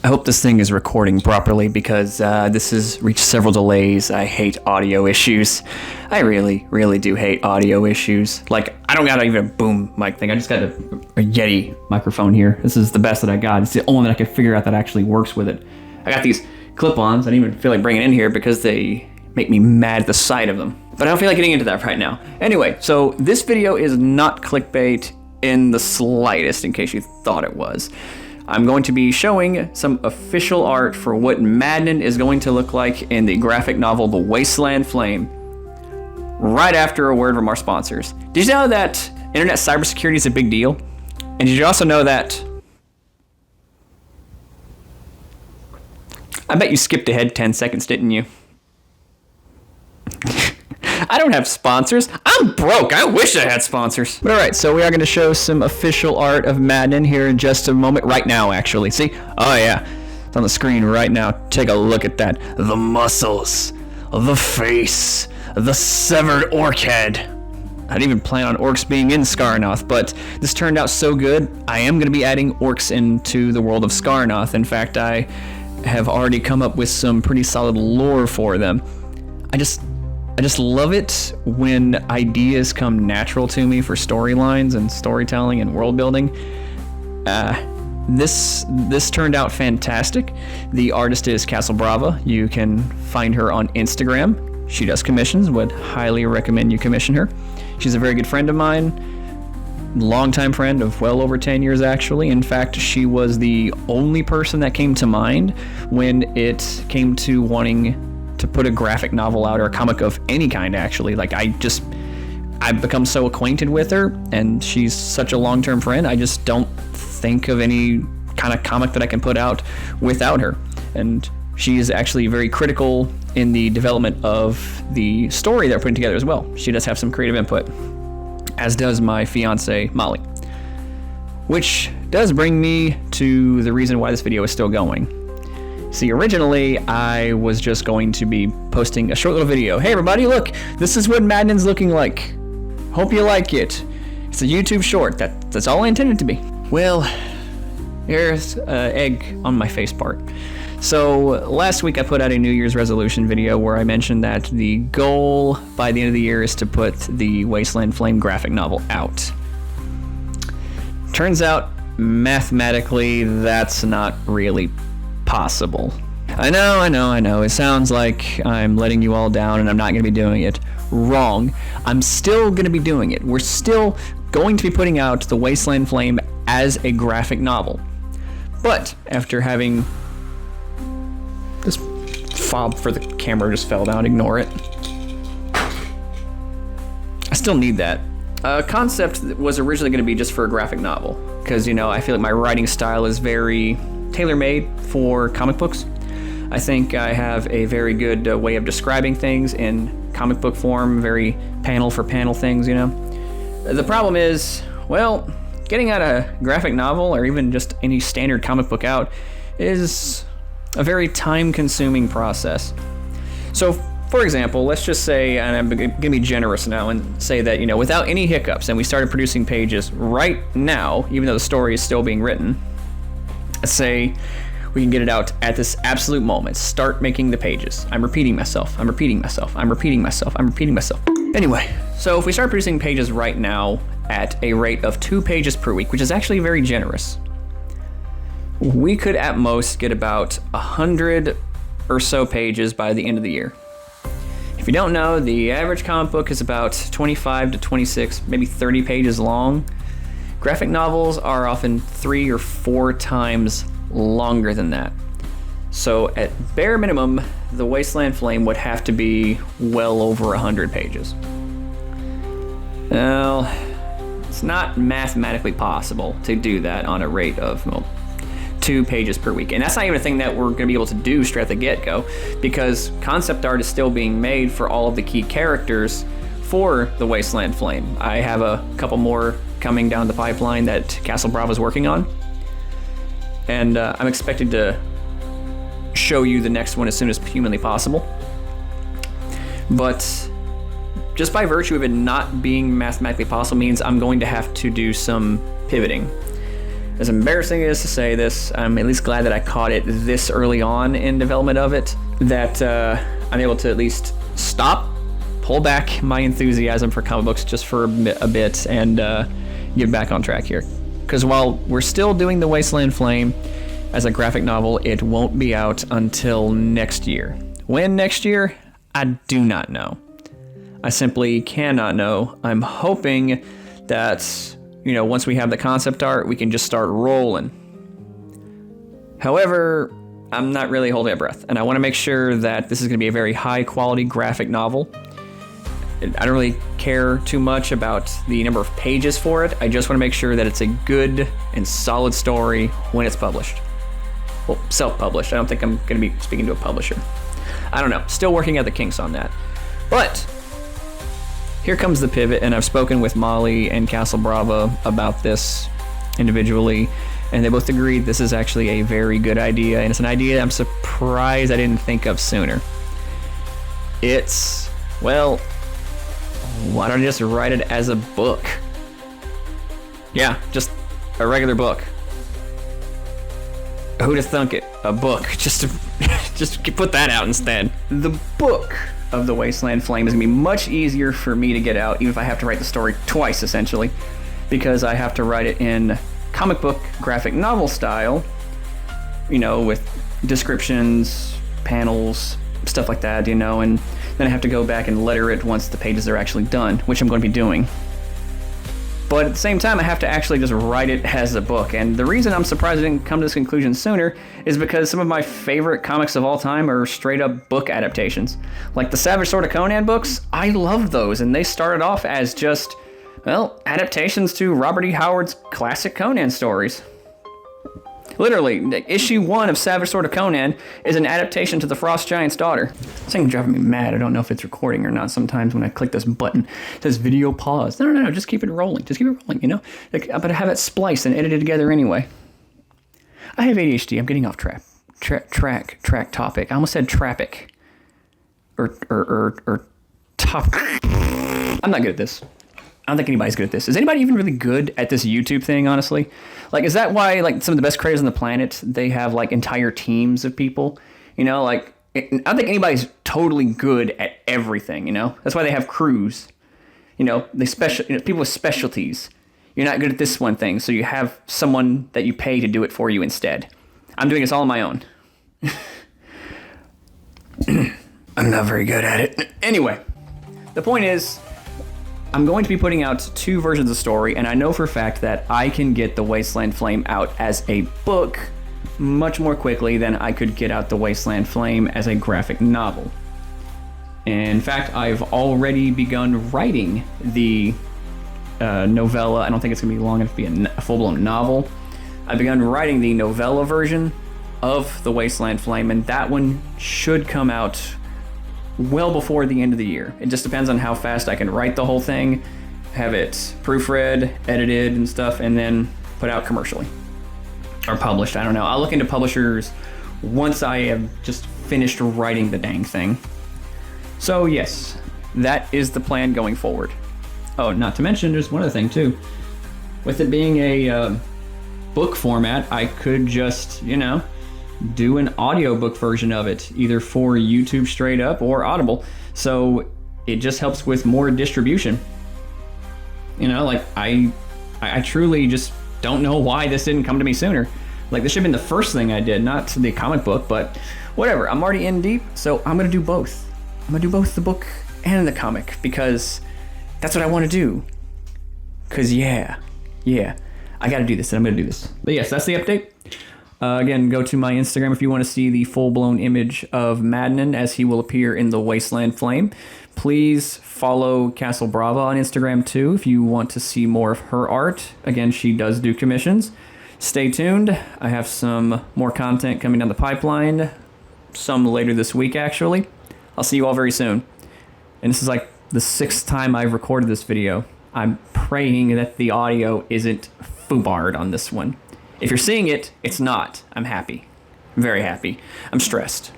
I hope this thing is recording properly because this has reached several delays. I hate audio issues. I really, really do hate audio issues. Like, I don't got even a boom mic thing. I just got a Yeti microphone here. This is the best that I got. It's the only one that I could figure out that actually works with it. I got these clip-ons. I didn't even feel like bringing in here because they make me mad at the sight of them. But I don't feel like getting into that right now. Anyway, so this video is not clickbait in the slightest, in case you thought it was. I'm going to be showing some official art for what Madnan is going to look like in the graphic novel The Wasteland Flame, right after a word from our sponsors. Did you know that internet cybersecurity is a big deal? And did you also know that... I bet you skipped ahead 10 seconds, didn't you? I don't have sponsors. I'm broke. I wish I had sponsors. But alright, so we are going to show some official art of Madnan here in just a moment. Right now, actually. See? Oh yeah. It's on the screen right now. Take a look at that. The muscles. The face. The severed orc head. I didn't even plan on orcs being in Skarnoth, but this turned out so good, I am going to be adding orcs into the world of Skarnoth. In fact, I have already come up with some pretty solid lore for them. I just love it when ideas come natural to me for storylines and storytelling and world building. This turned out fantastic. The artist is Castle Brava. You can find her on Instagram. She does commissions. Would highly recommend you commission her. She's a very good friend of mine. Longtime friend of well over 10 years, actually. In fact, she was the only person that came to mind when it came to wanting to put a graphic novel out, or a comic of any kind, actually. Like, I've become so acquainted with her, and she's such a long-term friend, I just don't think of any kind of comic that I can put out without her. And she is actually very critical in the development of the story that we're putting together as well. She does have some creative input, as does my fiance, Molly. Which does bring me to the reason why this video is still going. See, originally, I was just going to be posting a short little video. Hey everybody, look, this is what Madnan's looking like. Hope you like it. It's a YouTube short. That's all I intended to be. Well, here's an egg on my face part. So, last week I put out a New Year's resolution video where I mentioned that the goal by the end of the year is to put the Wasteland Flame graphic novel out. Turns out, mathematically, that's not really possible. I know. It sounds like I'm letting you all down and I'm not going to be doing it. Wrong. I'm still going to be doing it. We're still going to be putting out The Wasteland Flame as a graphic novel. But after having... This fob for the camera just fell down. Ignore it. I still need that. Concept was originally going to be just for a graphic novel. Because, I feel like my writing style is very tailor-made for comic books. I think I have a very good way of describing things in comic book form, very panel for panel things, The problem is, well, getting out a graphic novel or even just any standard comic book out is a very time-consuming process. So, for example, let's just say, and I'm going to be generous now and say that, without any hiccups, and we started producing pages right now, even though the story is still being written, let's say we can get it out at this absolute moment. Start making the pages. I'm repeating myself. Anyway, so if we start producing pages right now at a rate of 2 pages per week, which is actually very generous, we could at most get about 100 or so pages by the end of the year. If you don't know, the average comic book is about 25 to 26, maybe 30 pages long. Graphic novels are often 3 or 4 times longer than that. So at bare minimum, The Wasteland Flame would have to be well over 100 pages. Well, it's not mathematically possible to do that on a rate of 2 pages per week. And that's not even a thing that we're going to be able to do straight at the get-go, because concept art is still being made for all of the key characters for The Wasteland Flame. I have a couple more coming down the pipeline that Castle Brava is working on. And I'm expected to show you the next one as soon as humanly possible. But just by virtue of it not being mathematically possible means I'm going to have to do some pivoting. As embarrassing as it is to say this, I'm at least glad that I caught it this early on in development of it, that I'm able to at least stop, pull back my enthusiasm for comic books just for a bit, and get back on track here. Because while we're still doing The Wasteland Flame as a graphic novel, it won't be out until next year. When next year? I do not know. I simply cannot know. I'm hoping that, once we have the concept art, we can just start rolling. However, I'm not really holding my breath, and I want to make sure that this is going to be a very high quality graphic novel. I don't really care too much about the number of pages for it. I just want to make sure that it's a good and solid story when it's published. Well, self-published. I don't think I'm going to be speaking to a publisher. I don't know. Still working out the kinks on that. But here comes the pivot, and I've spoken with Molly and Castle Brava about this individually, and they both agreed this is actually a very good idea, and it's an idea I'm surprised I didn't think of sooner. It's, well, why don't I just write it as a book? Yeah, just a regular book. Who'd have thunk it? A book. Just put that out instead. The book of The Wasteland Flame is going to be much easier for me to get out, even if I have to write the story twice, essentially, because I have to write it in comic book graphic novel style, with descriptions, panels, stuff like that, and then I have to go back and letter it once the pages are actually done, which I'm going to be doing. But at the same time, I have to actually just write it as a book. And the reason I'm surprised I didn't come to this conclusion sooner is because some of my favorite comics of all time are straight up book adaptations. Like the Savage Sword of Conan books, I love those. And they started off as just, adaptations to Robert E. Howard's classic Conan stories. Literally, issue 1 of Savage Sword of Conan is an adaptation to The Frost Giant's Daughter. This thing's driving me mad. I don't know if it's recording or not. Sometimes when I click this button, it says video pause. No, just keep it rolling. Just keep it rolling, I'm going to have it spliced and edited together anyway. I have ADHD. I'm getting off track topic. I almost said traffic. Or topic. I'm not good at this. I don't think anybody's good at this. Is anybody even really good at this YouTube thing, honestly? Is that why, some of the best creators on the planet, they have, entire teams of people? I don't think anybody's totally good at everything, That's why they have crews. People with specialties. You're not good at this one thing, so you have someone that you pay to do it for you instead. I'm doing this all on my own. I'm not very good at it. Anyway, the point is, I'm going to be putting out 2 versions of the story, and I know for a fact that I can get The Wasteland Flame out as a book much more quickly than I could get out The Wasteland Flame as a graphic novel. In fact, I've already begun writing the novella. I don't think it's going to be long enough to be a full-blown novel. I've begun writing the novella version of The Wasteland Flame, and that one should come out well before the end of the year. It just depends on how fast I can write the whole thing, have it proofread, edited and stuff, and then put out commercially. Or published, I don't know. I'll look into publishers once I have just finished writing the dang thing. So yes, that is the plan going forward. Oh, not to mention, there's one other thing too. With it being a book format, I could just, do an audiobook version of it, either for YouTube straight up or Audible. So it just helps with more distribution. I truly just don't know why this didn't come to me sooner. This should have been the first thing I did, not the comic book, but whatever. I'm already in deep, so I'm going to do both. I'm going to do both the book and the comic because that's what I want to do. Because yeah, I got to do this, and I'm going to do this. But yes, that's the update. Again, go to my Instagram if you want to see the full-blown image of Madnan as he will appear in The Wasteland Flame. Please follow Castle Brava on Instagram too if you want to see more of her art. Again, she does do commissions. Stay tuned. I have some more content coming down the pipeline, some later this week actually. I'll see you all very soon. And this is the 6th time I've recorded this video. I'm praying that the audio isn't foobarred on this one. If you're seeing it, it's not. I'm happy. Very happy. I'm stressed.